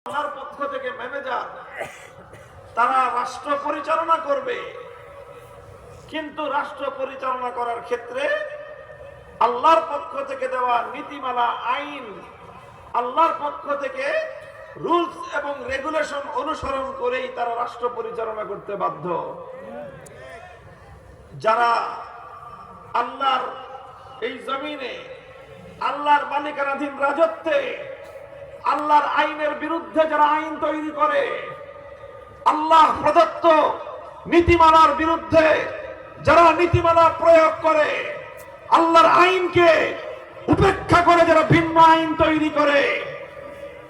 আল্লাহর পক্ষ থেকে ম্যানেজার, তারা রাষ্ট্র পরিচালনা করবে, কিন্তু রাষ্ট্র পরিচালনা করার ক্ষেত্রে আল্লাহর পক্ষ থেকে দেওয়া নীতিমালা, আইন, আল্লাহর পক্ষ থেকে রুলস এবং রেগুলেশন অনুসরণ করেই তারা রাষ্ট্র পরিচালনা করতে বাধ্য। যারা আল্লাহর এই জমিনে আল্লাহর মালিকানাধীন রাজত্বে আল্লাহর আইনের বিরুদ্ধে যারা আইন তৈরি করে, আল্লাহ প্রদত্ত নীতিমালার বিরুদ্ধে যারা নীতিমালা প্রয়োগ করে, আল্লাহর আইনকে উপেক্ষা করে যারা ভিন্ন আইন তৈরি করে,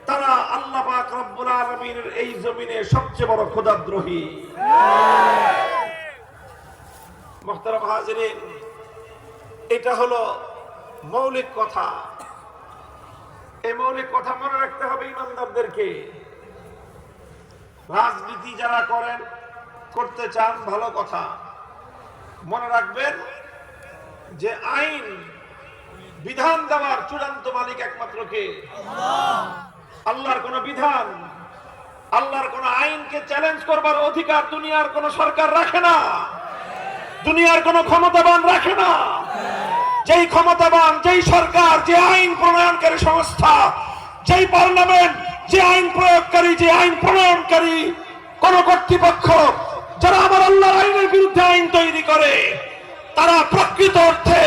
তারা আল্লাহ পাক রব্বুল আলামিনের এই জমিনে সবচেয়ে বড় খোদাদ্রোহী। মুহতারাম হাজিরিন, এটা হলো মৌলিক কথা। এই মৌলিক কথা মনে রাখতে হবে ইমানদারদেরকে। রাজনীতি যারা করেন, করতে চান, ভালো কথা। মনে রাখবেন যে আইন বিধান দেওয়ার চূড়ান্ত মালিক একমাত্র কে? আল্লাহর কোন বিধান, আল্লাহর কোন আইনকে চ্যালেঞ্জ করবার অধিকার দুনিয়ার কোন সরকার রাখে না, দুনিয়ার কোন ক্ষমতাবান রাখে না। যেই ক্ষমতাবান, যেই সরকার, যে আইন প্রণয়নকারী সংস্থা, যেই পার্লামেন্ট, যে আইন প্রয়োগকারী, যে আইন প্রণয়নকারী কোন কর্তৃপক্ষ, যারা আমার আল্লাহর আইনের বিরুদ্ধে আইন তৈরি করে, তারা প্রকৃত অর্থে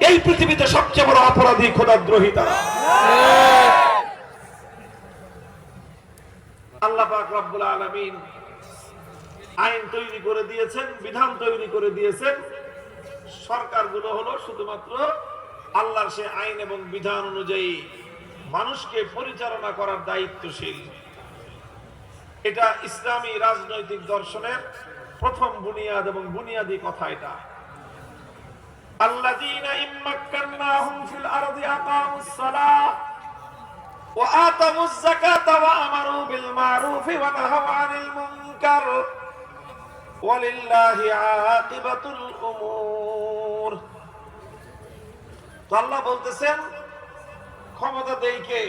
এই পৃথিবীতে সবচেয়ে বড় অপরাধী, খোদাদ্রোহী তারা। আল্লাহ পাক রব্বুল আলামিন আইন তৈরি করে দিয়েছেন, বিধান তৈরি করে দিয়েছেন। সরকারগুলো হলো শুধুমাত্র আল্লাহর সে আইন এবং বিধান অনুযায়ী মানুষকে পরিচালনা করার দায়িত্বশীল। এটা ইসলামী রাজনৈতিক দর্শনের প্রথম বুনিয়াদ এবং বুনিয়াদী কথা। এটা আল্লাযীনা ইম্মাক্কান্নাহুম ফিল আরদি আকামুস সালাহ ওয়া আতামুজ যাকাতা ওয়া আমারু বিল মারুফি ওয়া নাহাউ আনিল মুনকার ওয়ালিল্লাহি আকিবাতুল উমুর। তো আল্লাহ বলতেছেন, ক্ষমতা দেয় কে?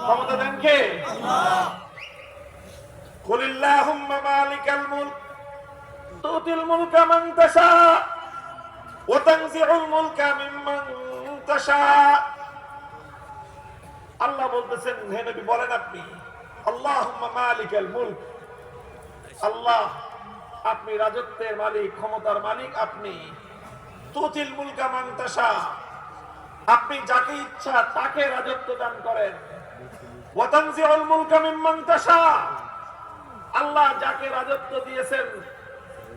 ক্ষমতা দেন কে? আল্লাহ। কুলিল্লাহুম্মা মালিকাল মুলক তুতিল মুলকা মান তাশা ওয়া তানজিউল মুলকা মিম্মান তাশা। আল্লাহ বলতেছেন, হে নবী বলেন আপনি, আল্লাহুম্মা মালিকাল মুলক, আল্লাহ আপনি রাজত্বের মালিক, ক্ষমতার মালিক আপনি। তুতিল মুলকা মান তাশা, আপনি যাকে ইচ্ছা তাকে রাজত্ব দান করেন। ওয়া তানজিউল মুলকা মিম্মান তাশা, আল্লাহ যাকে রাজত্ব দিয়েছেন,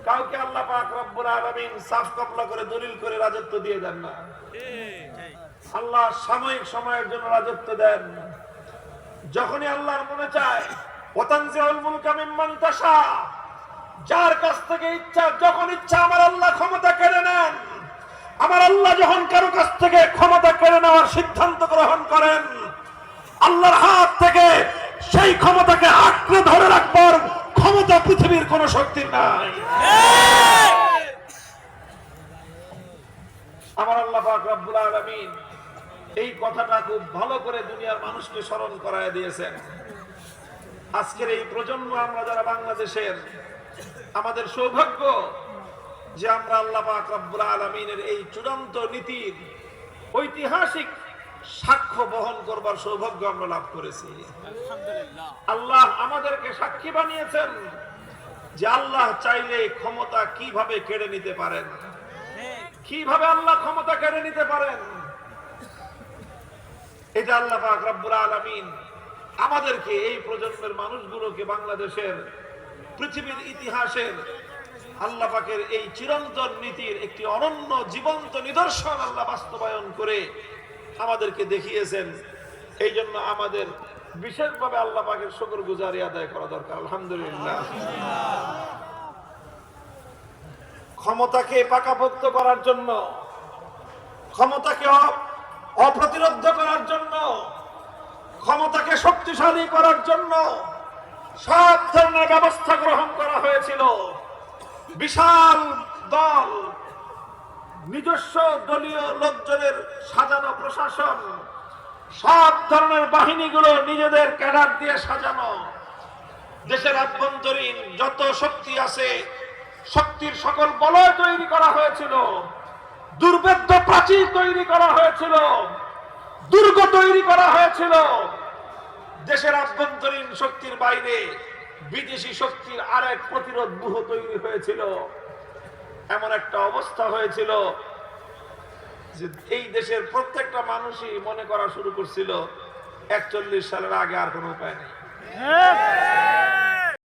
কাউকে আল্লাহ পাক রব্বুল আলামিন সাফ কবলা করে দলিল করে রাজত্ব দিয়ে দেন না। আল্লাহ সাময়িক সময়ের জন্য রাজত্ব দেন। যখনই আল্লাহর মনে চায়, ওয়া তানজিউল মুলকা মিম্মান তাশা, যার কাছ থেকে ইচ্ছা, যখন ইচ্ছা আমার আল্লাহ ক্ষমতা কেড়ে নেন। আমার আল্লাহ যখন কারো কাছ থেকে ক্ষমতা কেড়ে নেওয়ার সিদ্ধান্ত গ্রহণ করেন, আল্লাহর হাত থেকে সেই ক্ষমতাকে আঁকড়ে ধরে রাখবার ক্ষমতা পৃথিবীর কোন শক্তির নাই। আমার আল্লাহ পাক রব্বুল আলামিন এই কথাটা খুব ভালো করে দুনিয়ার মানুষকে স্মরণ করায় দিয়েছেন। আজকের এই প্রজন্ম, আমরা যারা বাংলাদেশের, আমাদের সৌভাগ্য যে আমরা আল্লাহ পাক রব্বুল আলামিনের এই চূড়ান্ত নীতির ঐতিহাসিক সাক্ষ্য বহন করবার সৌভাগ্য আমরা লাভ করেছি। আল্লাহ আমাদেরকে সাক্ষী বানিয়েছেন যে আল্লাহ চাইলে ক্ষমতা কিভাবে কেড়ে নিতে পারেন, কিভাবে আল্লাহ ক্ষমতা কেড়ে নিতে পারেন। এটা আল্লাহ পাক রব্বুল আলামিন আমাদেরকে, এই প্রজন্মের মানুষগুলোকে, বাংলাদেশের, পৃথিবীর ইতিহাসের আল্লাহ পাকের এই চিরন্তন নীতির একটি অনন্য জীবন্ত নিদর্শন আল্লাহ বাস্তবায়ন করে আমাদেরকে দেখিয়েছেন। এই জন্য আমাদের বিশেষভাবে আল্লাহ পাকের শুকরগুজারি আদায় করা দরকার। আলহামদুলিল্লাহ। ক্ষমতাকে পাকাপোক্ত করার জন্য, ক্ষমতাকে অপ্রতিরোধ করার জন্য, ক্ষমতাকে শক্তিশালী করার জন্য সব ধরনের ব্যবস্থা গ্রহণ করা হয়েছিল। বিশাল দল, নিজস্ব দলীয় লোকজনের সাজানো প্রশাসন, সব ধরনের বাহিনীগুলো নিজেদের ক্যাডার দিয়ে সাজানো। দেশের আভ্যন্তরীণ যত শক্তি আছে, শক্তির সকল বলয় তৈরি করা হয়েছিল, দুর্ভেদ্য প্রাচীর তৈরি করা হয়েছিল, দুর্গ তৈরি করা হয়েছিল। দেশের আভ্যন্তরীণ শক্তির বাইরে বিদেশি শক্তির আরেক প্রতিরোধ ব্যূহ তৈরি হয়েছিল। এমন একটা অবস্থা হয়েছিল যে এই দেশের প্রত্যেকটা মানুষই মনে করা শুরু করছিল 41 সালের আগে আর কোনো উপায় নেই।